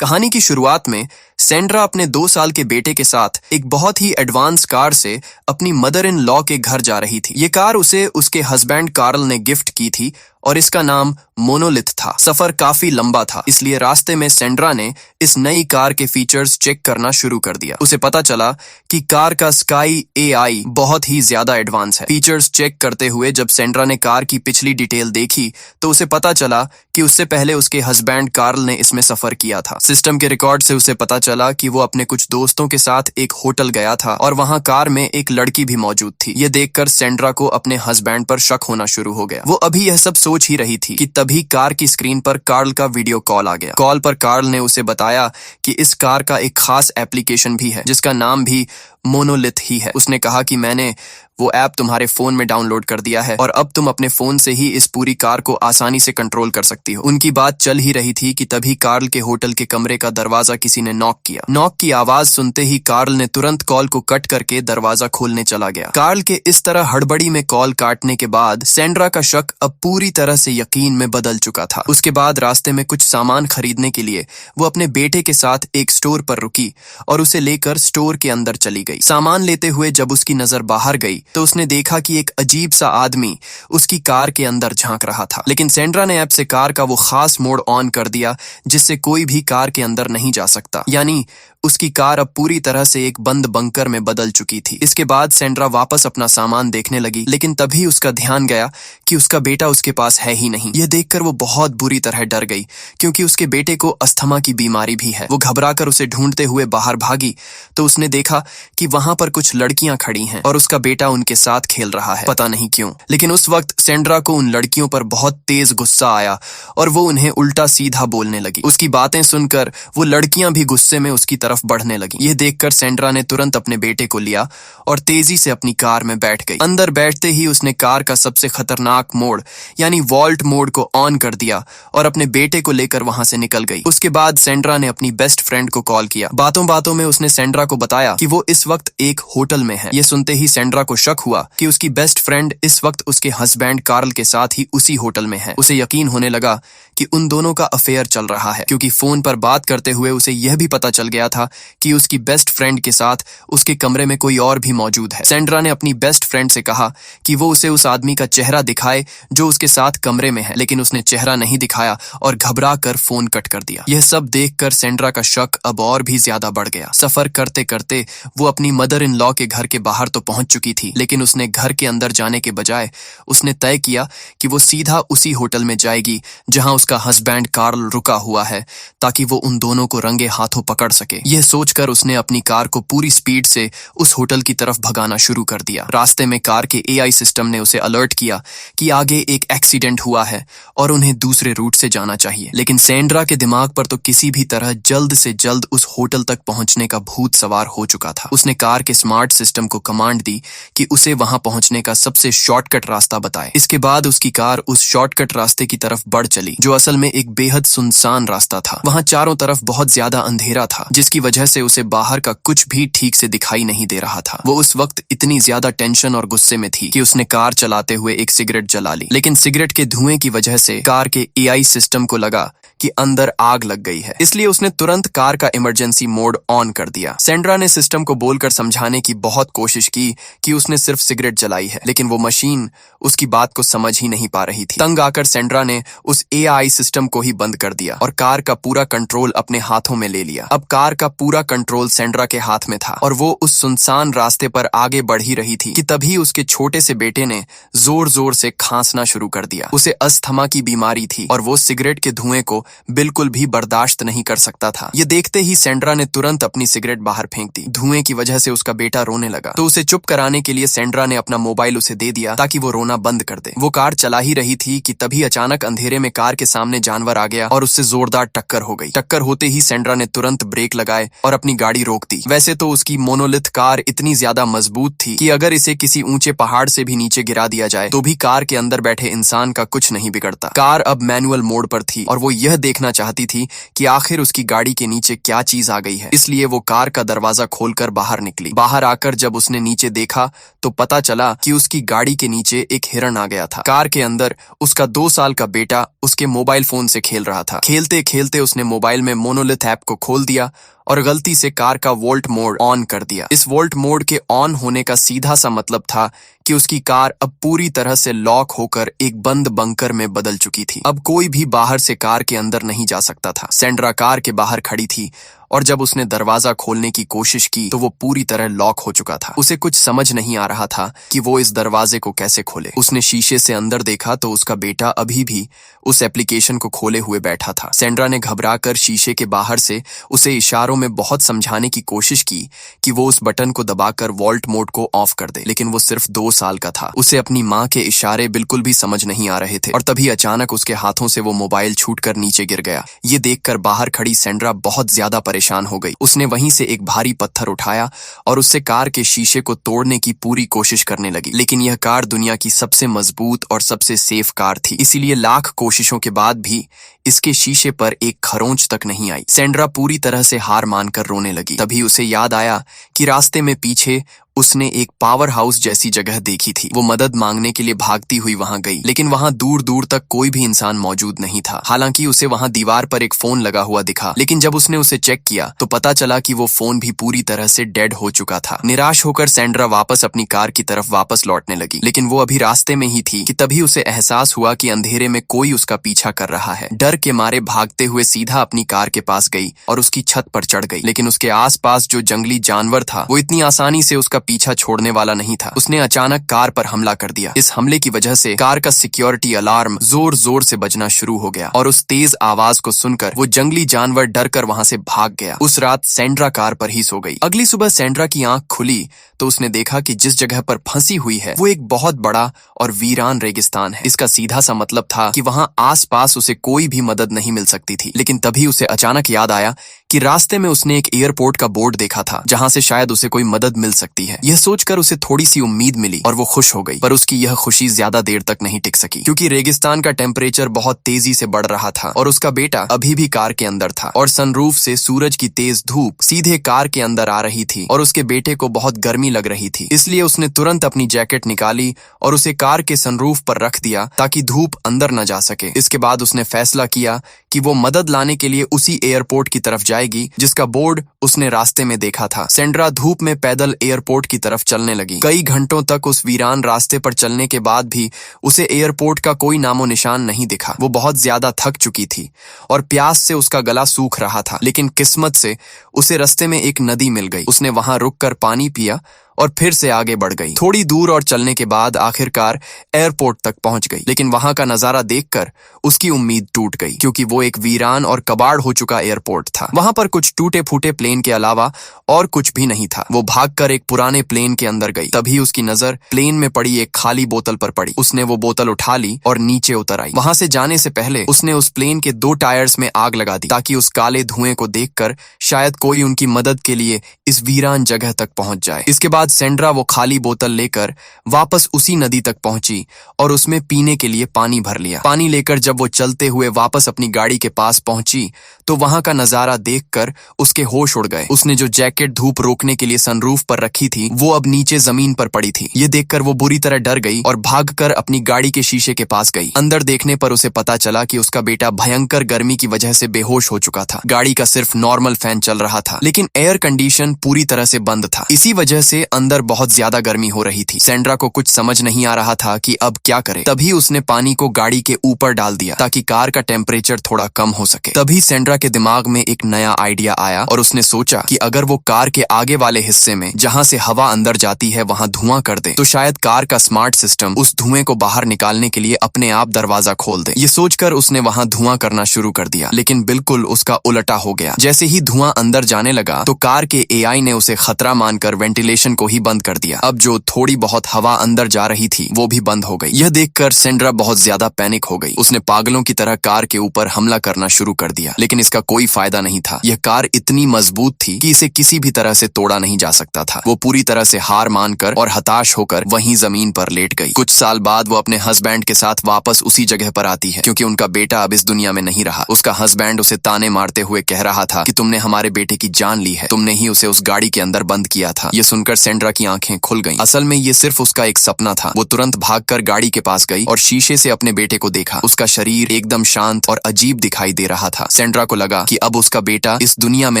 कहानी की शुरुआत में सेंड्रा अपने 2 साल के बेटे के साथ एक बहुत ही एडवांस कार से अपनी मदर इन लॉ के घर जा रही थी। ये कार उसे उसके हस्बैंड कार्ल ने गिफ्ट की थी और इसका नाम मोनोलिथ था। सफर काफी लंबा था, इसलिए रास्ते में सेंड्रा ने इस नई कार के फीचर्स चेक करना शुरू कर दिया। उसे पता चला कि कार का स्काई एआई बहुत ही ज्यादा एडवांस है। फीचर्स चेक करते हुए जब सेंड्रा ने कार की पिछली डिटेल देखी तो उसे पता चला कि उससे पहले उसके हस्बैंड कार्ल ने इसमें सफर किया था। सिस्टम के रिकॉर्ड से उसे पता चला कि वो अपने कुछ दोस्तों के साथ एक होटल गया था और वहां कार में एक लड़की भी मौजूद थी। ये देखकर सेंड्रा को अपने हस्बैंड पर शक होना शुरू हो गया। वो अभी यह सब सोच ही रही थी कि तभी कार की स्क्रीन पर कार्ल का वीडियो कॉल आ गया। कॉल पर कार्ल ने उसे बताया कि इस कार का एक खास एप्लीकेशन भी है जिसका नाम भी मोनोलिथ ही है। उसने कहा कि मैंने वो ऐप तुम्हारे फोन में डाउनलोड कर दिया है और अब तुम अपने फोन से ही इस पूरी कार को आसानी से कंट्रोल कर सकती हो। उनकी बात चल ही रही थी कि तभी कार्ल के होटल के कमरे का दरवाजा किसी ने नॉक किया। नॉक की आवाज सुनते ही कार्ल ने तुरंत कॉल को कट करके दरवाजा खोलने चला गया। कार्ल के इस तरह हड़बड़ी में कॉल काटने के बाद सेंड्रा का शक अब पूरी तरह से यकीन में बदल चुका था। उसके बाद रास्ते में कुछ सामान खरीदने के लिए वो अपने बेटे के साथ एक स्टोर पर रुकी और उसे लेकर स्टोर के अंदर चली गई। सामान लेते हुए जब उसकी नजर बाहर गई तो उसने देखा कि एक अजीब सा आदमी उसकी कार के अंदर झांक रहा था। लेकिन सेंड्रा ने ऐप से कार का वो खास मोड ऑन कर दिया जिससे कोई भी कार के अंदर नहीं जा सकता। यानी उसकी कार अब पूरी तरह से एक बंद बंकर में बदल चुकी थी। इसके बाद सेंड्रा वापस अपना सामान देखने लगी, लेकिन तभी उसका ध्यान गया कि उसका बेटा उसके पास है ही नहीं। यह देखकर वो बहुत बुरी तरह डर गई क्योंकि उसके बेटे को अस्थमा की बीमारी भी है। वो घबराकर उसे ढूंढते हुए बाहर भागी तो उसने देखा कि वहां पर कुछ लड़कियां खड़ी हैं और उसका बेटा उनके साथ खेल रहा है, पता नहीं क्यों। लेकिन उस वक्त सेंड्रा को उन लड़कियों पर बहुत तेज गुस्सा आया और वो उन्हें उल्टा सीधा बोलने लगी। उसकी बातें सुनकर वो लड़कियां भी गुस्से में उसकी तरफ बढ़ने लगी। यह देखकर सेंड्रा ने तुरंत अपने बेटे को लिया और तेजी से अपनी कार में बैठ गई। अंदर बैठते ही उसने कार का सबसे खतरनाक मोड यानी वॉल्ट मोड को ऑन कर दिया और अपने बेटे को लेकर वहां से निकल गई। उसके बाद सेंड्रा ने अपनी बेस्ट फ्रेंड को कॉल किया। बातों बातों में उसने सेंड्रा को बताया कि वो इस वक्त एक होटल में है। ये सुनते ही सेंड्रा को शक हुआ कि उसकी बेस्ट फ्रेंड इस वक्त उसके हस्बैंड कार्ल के साथ ही उसी होटल में है। उसे यकीन होने लगा कि उन दोनों का अफेयर चल रहा है, क्योंकि फोन पर बात करते हुए उसे यह भी पता चल गया था कि उसकी बेस्ट फ्रेंड के साथ उसके कमरे में कोई और भी मौजूद है। सेंड्रा ने अपनी बेस्ट फ्रेंड से कहा कि वो उसे उस आदमी का चेहरा दिखाए जो उसके साथ कमरे में है, लेकिन उसने चेहरा नहीं दिखाया और घबरा कर फोन कट कर दिया। यह सब देखकर सेंड्रा का शक अब और भी ज्यादा बढ़ गया। सफर करते करते वो अपनी मदर इन लॉ के घर के बाहर तो पहुंच चुकी थी, लेकिन उसने घर के अंदर जाने के बजाय उसने तय किया कि वो सीधा उसी होटल में जाएगी जहां उसका हस्बैंड कार्ल रुका हुआ है, ताकि वो उन दोनों को रंगे हाथों पकड़ सके। यह सोचकर उसने अपनी कार को पूरी स्पीड से उस होटल की तरफ भगाना शुरू कर दिया। रास्ते में कार के एआई सिस्टम ने उसे अलर्ट किया कि आगे एक एक्सीडेंट हुआ है और उन्हें दूसरे रूट से जाना चाहिए। लेकिन सेंड्रा के दिमाग पर तो किसी भी तरह जल्द से जल्द उस होटल तक पहुंचने का भूत सवार हो चुका था। उसने कार के स्मार्ट सिस्टम को कमांड दी कि उसे वहां पहुंचने का सबसे शॉर्टकट रास्ता बताए। इसके बाद उसकी कार उस शॉर्टकट रास्ते की तरफ बढ़ चली, जो असल में एक बेहद सुनसान रास्ता था। वहां चारों तरफ बहुत ज्यादा अंधेरा था, जिसकी वजह से उसे बाहर का कुछ भी ठीक से दिखाई नहीं दे रहा था। वो उस वक्त इतनी ज्यादा टेंशन और गुस्से में थी कि उसने कार चलाते हुए एक सिगरेट जला ली। लेकिन सिगरेट के धुएं की वजह से कार के एआई सिस्टम को लगा कि अंदर आग लग गई है, इसलिए उसने तुरंत कार का इमरजेंसी मोड ऑन कर दिया। सेंड्रा ने सिस्टम को बोलकर समझाने की बहुत कोशिश की कि उसने सिर्फ सिगरेट जलाई है, लेकिन वो मशीन उसकी बात को समझ ही नहीं पा रही थी। तंग आकर सेंड्रा ने उस एआई सिस्टम को ही बंद कर दिया और कार का पूरा कंट्रोल अपने हाथों में ले लिया। अब कार का पूरा कंट्रोल सेंड्रा के हाथ में था और वो उस सुनसान रास्ते पर आगे बढ़ ही रही थी कि तभी उसके छोटे से बेटे ने जोर जोर से खांसना शुरू कर दिया। उसे अस्थमा की बीमारी थी और वो सिगरेट के धुएं को बिल्कुल भी बर्दाश्त नहीं कर सकता था। ये देखते ही सेंड्रा ने तुरंत अपनी सिगरेट बाहर फेंक दी। धुएं की वजह से उसका बेटा रोने लगा, तो उसे चुप कराने के लिए सेंड्रा ने अपना मोबाइल उसे दे दिया ताकि वो रोना बंद कर दे। वो कार चला ही रही थी कि तभी अचानक अंधेरे में कार के सामने जानवर आ गया और उससे जोरदार टक्कर हो गई। टक्कर होते ही सेंड्रा ने तुरंत ब्रेक लगाए और अपनी गाड़ी रोक दी। वैसे तो उसकी मोनोलिथ कार इतनी ज्यादा मजबूत थी कि अगर इसे किसी ऊंचे पहाड़ से भी नीचे गिरा दिया जाए तो भी कार के अंदर बैठे इंसान का कुछ नहीं बिगड़ता। कार अब मैनुअल मोड पर थी और वो यह देखना चाहती थी कि आखिर उसकी गाड़ी के नीचे क्या चीज आ गई है, इसलिए वो कार का दरवाजा खोलकर बाहर निकली। बाहर आकर जब उसने नीचे देखा तो पता चला कि उसकी गाड़ी के नीचे एक हिरण आ गया था। कार के अंदर उसका 2 साल का बेटा उसके मोबाइल फोन से खेल रहा था। खेलते खेलते उसने मोबाइल में मोनोलिथ ऐप को खोल दिया और गलती से कार का वोल्ट मोड ऑन कर दिया। इस वोल्ट मोड के ऑन होने का सीधा सा मतलब था कि उसकी कार अब पूरी तरह से लॉक होकर एक बंद बंकर में बदल चुकी थी। अब कोई भी बाहर से कार के अंदर नहीं जा सकता था। सेंड्रा कार के बाहर खड़ी थी और जब उसने दरवाजा खोलने की कोशिश की तो वो पूरी तरह लॉक हो चुका था। उसे कुछ समझ नहीं आ रहा था कि वो इस दरवाजे को कैसे खोले। उसने शीशे से अंदर देखा तो उसका बेटा अभी भी उस एप्लीकेशन को खोले हुए बैठा था। सेंड्रा ने घबराकर शीशे के बाहर से उसे इशारों में बहुत समझाने की कोशिश की कि वो उस बटन को दबाकर वॉल्ट मोड को ऑफ कर दे, लेकिन वो सिर्फ 2 साल का था। उसे अपनी माँ के इशारे बिल्कुल भी समझ नहीं आ रहे थे और तभी अचानक उसके हाथों से वो मोबाइल छूटकर नीचे गिर गया। ये देखकर बाहर खड़ी सेंड्रा बहुत ज्यादा परेशान हो गई। उसने वहीं से एक भारी पत्थर उठाया और उससे कार के शीशे को तोड़ने की पूरी कोशिश करने लगी, लेकिन यह कार दुनिया की सबसे मजबूत और सबसे सेफ कार थी, इसीलिए लाख कोशिशों के बाद भी इसके शीशे पर एक खरोंच तक नहीं आई। सेंड्रा पूरी तरह से हार मानकर रोने लगी। तभी उसे याद आया कि रास्ते में पीछे उसने एक पावर हाउस जैसी जगह देखी थी। वो मदद मांगने के लिए भागती हुई वहां गई, लेकिन वहां दूर दूर तक कोई भी इंसान मौजूद नहीं था। हालांकि उसे वहां दीवार पर एक फोन लगा हुआ दिखा, लेकिन जब उसने उसे चेक किया तो पता चला कि वो फोन भी पूरी तरह से डेड हो चुका था। निराश होकर सेंड्रा वापस अपनी कार की तरफ वापस लौटने लगी, लेकिन वो अभी रास्ते में ही थी कि तभी उसे एहसास हुआ कि अंधेरे में कोई उसका पीछा कर रहा है। डर के मारे भागते हुए सीधा अपनी कार के पास गई और उसकी छत पर चढ़ गई, लेकिन उसके आसपास जो जंगली जानवर था वो इतनी आसानी से उसका पीछा छोड़ने वाला नहीं था। उसने अचानक कार पर हमला कर दिया। इस हमले की वजह से कार का सिक्योरिटी अलार्म जोर जोर से बजना शुरू हो गया और उस तेज आवाज को सुनकर वो जंगली जानवर डर कर वहां से भाग गया। उस रात सेंड्रा कार पर ही सो गई। अगली सुबह सेंड्रा की आंख खुली तो उसने देखा कि जिस जगह पर फंसी हुई है वो एक बहुत बड़ा और वीरान रेगिस्तान है। इसका सीधा सा मतलब था कि वहां आसपास उसे कोई भी मदद नहीं मिल सकती थी। लेकिन तभी उसे अचानक याद आया कि रास्ते में उसने एक एयरपोर्ट का बोर्ड देखा था जहां से शायद उसे कोई मदद मिल सकती है। यह सोचकर उसे थोड़ी सी उम्मीद मिली और वो खुश हो गई, पर उसकी यह खुशी ज्यादा देर तक नहीं टिक सकी, क्योंकि रेगिस्तान का टेम्परेचर बहुत तेजी से बढ़ रहा था और उसका बेटा अभी भी कार के अंदर था और सनरूफ से सूरज की तेज धूप सीधे कार के अंदर आ रही थी और उसके बेटे को बहुत गर्मी लग रही थी। इसलिए उसने तुरंत अपनी जैकेट निकाली और उसे कार के सनरूफ पर रख दिया ताकि धूप अंदर न जा सके। इसके बाद उसने फैसला किया कि वो मदद लाने के लिए उसी एयरपोर्ट की तरफ जाएगी जिसका बोर्ड उसने रास्ते में देखा था। सेंड्रा धूप में पैदल एयरपोर्ट की तरफ चलने लगी। कई घंटों तक उस वीरान रास्ते पर चलने के बाद भी उसे एयरपोर्ट का कोई नामो निशान नहीं दिखा। वो बहुत ज्यादा थक चुकी थी और प्यास से उसका गला सूख रहा था, लेकिन किस्मत से उसे रास्ते में एक नदी मिल गई। उसने वहां रुककर पानी पिया और फिर से आगे बढ़ गई। थोड़ी दूर और चलने के बाद आखिरकार एयरपोर्ट तक पहुंच गई, लेकिन वहां का नजारा देखकर उसकी उम्मीद टूट गई, क्योंकि वो एक वीरान और कबाड़ हो चुका एयरपोर्ट था। वहां पर कुछ टूटे फूटे प्लेन के अलावा और कुछ भी नहीं था। वो भागकर एक पुराने प्लेन के अंदर गई। तभी उसकी नजर प्लेन में पड़ी एक खाली बोतल पर पड़ी। उसने वो बोतल उठा ली और नीचे उतर आई। वहां से जाने से पहले उसने उस प्लेन के 2 टायर्स में आग लगा दी ताकि उस काले धुएं को देखकर शायद कोई उनकी मदद के लिए इस वीरान जगह तक पहुंच जाए। इसके बाद सेंड्रा वो खाली बोतल लेकर वापस उसी नदी तक पहुंची और उसमें पीने के लिए पानी भर लिया। पानी लेकर जब वो चलते हुए वापस अपनी गाड़ी के पास पहुंची तो वहां का नजारा देखकर उसके होश उड़ गए। उसने जो जैकेट धूप रोकने के लिए सनरूफ पर रखी थी वो अब नीचे जमीन पर पड़ी थी। ये देखकर वो बुरी तरह डर गई और भागकर अपनी गाड़ी के शीशे के पास गई। अंदर देखने पर उसे पता चला कि उसका बेटा भयंकर गर्मी की वजह से बेहोश हो चुका था। गाड़ी का सिर्फ नॉर्मल फैन चल रहा था, लेकिन एयर कंडीशन पूरी तरह से बंद था। इसी वजह से अंदर बहुत ज्यादा गर्मी हो रही थी। सेंड्रा को कुछ समझ नहीं आ रहा था कि अब क्या करे। तभी उसने पानी को गाड़ी के ऊपर डाल दिया ताकि कार का टेम्परेचर थोड़ा कम हो सके। तभी सेंड्रा के दिमाग में एक नया आइडिया आया और उसने सोचा कि अगर वो कार के आगे वाले हिस्से में जहां से हवा अंदर जाती है वहां धुआं कर दे तो शायद कार का स्मार्ट सिस्टम उस धुएं को बाहर निकालने के लिए अपने आप दरवाजा खोल दे। ये सोचकर उसने वहां धुआं करना शुरू कर दिया, लेकिन बिल्कुल उसका उल्टा हो गया। जैसे ही धुआं अंदर जाने लगा तो कार के एआई ने उसे खतरा मानकर वेंटिलेशन को ही बंद कर दिया। अब जो थोड़ी बहुत हवा अंदर जा रही थी वो भी बंद हो गई। यह देखकर सेंड्रा बहुत ज्यादा पैनिक हो गई। उसने पागलों की तरह कार के ऊपर हमला करना शुरू कर दिया, लेकिन इसका कोई फायदा नहीं था। यह कार इतनी मजबूत थी कि इसे किसी भी तरह से तोड़ा नहीं जा सकता था। वो पूरी तरह से हार मानकर और हताश होकर वहीं जमीन पर लेट गई। कुछ साल बाद वो अपने हस्बैंड के साथ वापस उसी जगह पर आती है, क्योंकि उनका बेटा अब इस दुनिया में नहीं रहा। उसका हस्बैंड उसे ताने मारते हुए कह रहा था कि तुमने हमारे बेटे की जान ली है, तुमने ही उसे उस गाड़ी के अंदर बंद किया था। ये सुनकर सेंड्रा सेंड्रा की आंखें खुल गईं। असल में ये सिर्फ उसका एक सपना था। वो तुरंत भागकर गाड़ी के पास गई और शीशे से अपने बेटे को देखा। उसका शरीर एकदम शांत और अजीब दिखाई दे रहा था। सेंड्रा को लगा कि अब उसका बेटा इस दुनिया में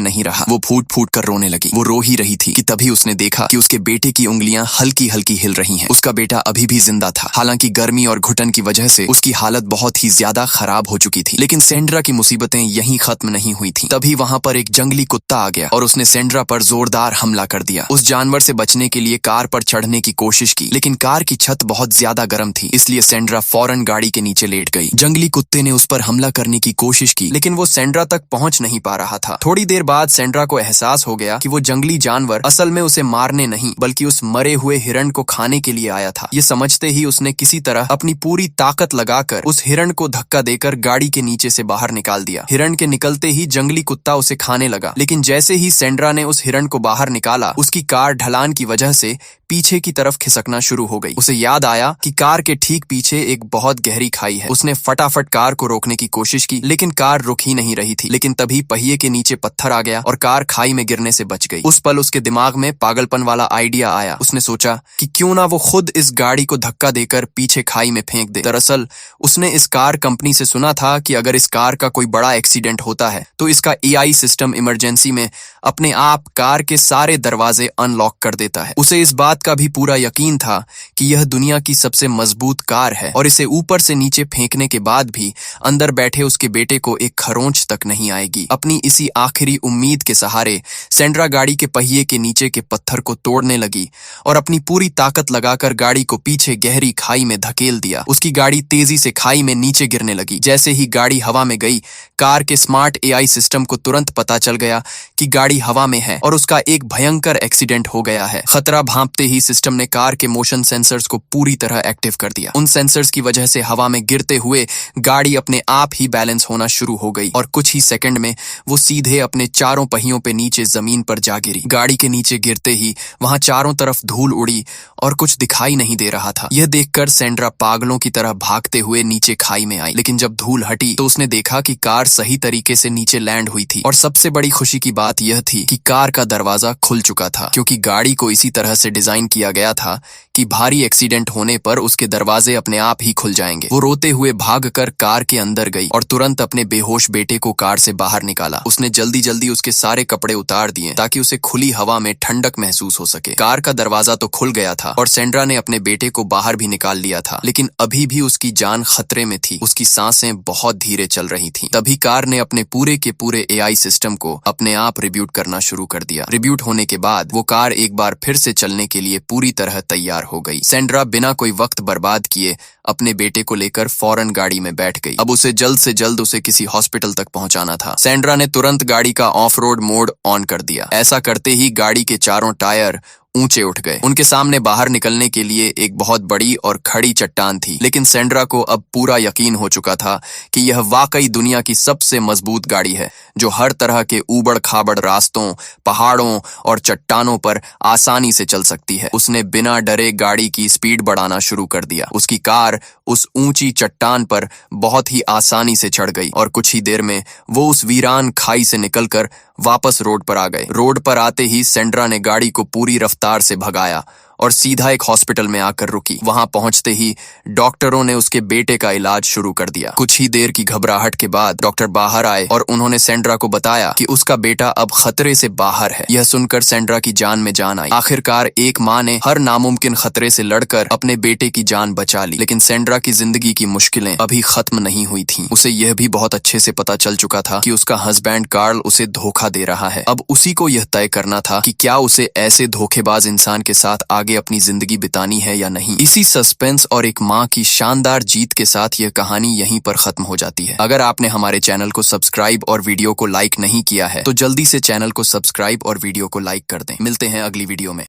नहीं रहा। वो फूट फूट कर रोने लगी। वो रो ही रही थी कि तभी उसने देखा कि उसके बेटे की उंगलियां हल्की हल्की हिल रही हैं। उसका बेटा अभी भी जिंदा था। हालांकि गर्मी और घुटन की वजह से उसकी हालत बहुत ही ज्यादा खराब हो चुकी थी। लेकिन सेंड्रा की मुसीबतें यहीं खत्म नहीं हुई थी। तभी वहां पर एक जंगली कुत्ता आ गया और उसने सेंड्रा पर जोरदार हमला कर दिया। उस जानवर से बचने के लिए कार पर चढ़ने की कोशिश की, लेकिन कार की छत बहुत ज्यादा गर्म थी, इसलिए सेंड्रा फौरन गाड़ी के नीचे लेट गई। जंगली कुत्ते ने उस पर हमला करने की कोशिश की, लेकिन वो सेंड्रा तक पहुंच नहीं पा रहा था। थोड़ी देर बाद सेंड्रा को एहसास हो गया कि वो जंगली जानवर असल में उसे मारने नहीं बल्कि उस मरे हुए हिरण को खाने के लिए आया था। ये समझते ही उसने किसी तरह अपनी पूरी ताकत लगाकर उस हिरण को धक्का देकर गाड़ी के नीचे से बाहर निकाल दिया। हिरण के निकलते ही जंगली कुत्ता उसे खाने लगा, लेकिन जैसे ही सेंड्रा ने उस हिरण को बाहर निकाला, उसकी कार ढलान की वजह से पीछे की तरफ खिसकना शुरू हो गई। उसे याद आया कि कार के ठीक पीछे एक बहुत गहरी खाई है। उसने फटाफट कार को रोकने की कोशिश की, लेकिन कार रुक ही नहीं रही थी। लेकिन तभी पहिए के नीचे पत्थर आ गया और कार खाई में गिरने से बच गई। उस पल उसके दिमाग में पागलपन वाला आइडिया आया। उसने सोचा कि क्यों ना वो खुद इस गाड़ी को धक्का देकर पीछे खाई में फेंक दे। दरअसल उसने इस कार कंपनी से सुना था कि अगर इस कार का कोई बड़ा एक्सीडेंट होता है तो इसका एआई सिस्टम इमरजेंसी में अपने आप कार के सारे दरवाजे अनलॉक कर देता है। उसे इस बात का भी पूरा यकीन था कि यह दुनिया की सबसे मजबूत कार है और इसे ऊपर से नीचे फेंकने के बाद भी अंदर बैठे उसके बेटे को एक खरोंच तक नहीं आएगी। अपनी इसी आखिरी उम्मीद के सहारे सेंड्रा गाड़ी के पहिए के नीचे के पत्थर को तोड़ने लगी और अपनी पूरी ताकत लगाकर गाड़ी को पीछे गहरी खाई में धकेल दिया। उसकी गाड़ी तेजी से खाई में नीचे गिरने लगी। जैसे ही गाड़ी हवा में गई, कार के स्मार्ट एआई सिस्टम को तुरंत पता चल गया कि गाड़ी हवा में है और उसका एक भयंकर एक्सीडेंट हो गया है। खतरा भांपते ही सिस्टम ने कार के मोशन सेंसर्स को पूरी तरह एक्टिव कर दिया। उन सेंसर्स की वजह से हवा में गिरते हुए गाड़ी अपने आप ही बैलेंस होना शुरू हो गई और कुछ ही सेकंड में वो सीधे अपने चारों पहियों पे नीचे जमीन पर जा गिरी। गाड़ी के नीचे गिरते ही वहां चारों तरफ धूल उड़ी और कुछ दिखाई नहीं दे रहा था। यह देखकर सेंड्रा पागलों की तरह भागते हुए नीचे खाई में आई, लेकिन जब धूल हटी तो उसने देखा कि कार सही तरीके से नीचे लैंड हुई थी। और सबसे बड़ी खुशी की बात यह थी कि कार का दरवाजा खुल चुका था, क्योंकि गाड़ी को इसी तरह से डिजाइन किया गया था कि भारी एक्सीडेंट होने पर उसके दरवाजे अपने आप ही खुल जाएंगे। वो रोते हुए भागकर कार के अंदर गई और तुरंत अपने बेहोश बेटे को कार से बाहर निकाला। उसने जल्दी जल्दी उसके सारे कपड़े उतार दिए ताकि उसे खुली हवा में ठंडक महसूस हो सके। कार का दरवाजा तो खुल गया था और सेंड्रा ने अपने बेटे को बाहर भी निकाल लिया था, लेकिन अभी भी उसकी जान खतरे में थी। उसकी सांसें बहुत धीरे चल रही थीं। तभी कार ने अपने पूरे के पूरे एआई सिस्टम को अपने आप रिब्यूट करना शुरू कर दिया। रिब्यूट होने के बाद वो कार एक बार फिर से चलने के लिए पूरी तरह तैयार हो गई। सेंड्रा बिना कोई वक्त बर्बाद किए अपने बेटे को लेकर फौरन गाड़ी में बैठ गई। अब उसे जल्द से जल्द उसे किसी हॉस्पिटल तक पहुंचाना था। सेंड्रा ने तुरंत गाड़ी का ऑफ रोड मोड ऑन कर दिया। ऐसा करते ही गाड़ी के चारों टायर ऊंचे उठ गए। उनके सामने बाहर निकलने के लिए एक बहुत बड़ी और खड़ी चट्टान थी, लेकिन सेंड्रा को अब पूरा यकीन हो चुका था कि यह वाकई दुनिया की सबसे मजबूत गाड़ी है, जो हर तरह के ऊबड़ खाबड़ रास्तों, पहाड़ों और चट्टानों पर आसानी से चल सकती है। उसने बिना डरे गाड़ी की स्पीड बढ़ाना शुरू कर दिया। उसकी कार उस ऊंची चट्टान पर बहुत ही आसानी से चढ़ गई और कुछ ही देर में वो उस वीरान खाई से निकलकर वापस रोड पर आ गए। रोड पर आते ही सेंड्रा ने गाड़ी को पूरी रफ्तार से भगाया और सीधा एक हॉस्पिटल में आकर रुकी। वहां पहुंचते ही डॉक्टरों ने उसके बेटे का इलाज शुरू कर दिया। कुछ ही देर की घबराहट के बाद डॉक्टर बाहर आए और उन्होंने सेंड्रा को बताया कि उसका बेटा अब खतरे से बाहर है। यह सुनकर सेंड्रा की जान में जान आई। आखिरकार एक माँ ने हर नामुमकिन खतरे से लड़कर अपने बेटे की जान बचा ली। लेकिन सेंड्रा की जिंदगी की मुश्किलें अभी खत्म नहीं हुई थीं। उसे यह भी बहुत अच्छे से पता चल चुका था कि उसका हस्बैंड कार्ल उसे धोखा दे रहा है। अब उसी को यह तय करना था कि क्या उसे ऐसे धोखेबाज इंसान के साथ आगे अपनी जिंदगी बितानी है या नहीं। इसी सस्पेंस और एक माँ की शानदार जीत के साथ यह कहानी यहीं पर खत्म हो जाती है। अगर आपने हमारे चैनल को सब्सक्राइब और वीडियो को लाइक नहीं किया है तो जल्दी से चैनल को सब्सक्राइब और वीडियो को लाइक कर दें। मिलते हैं अगली वीडियो में।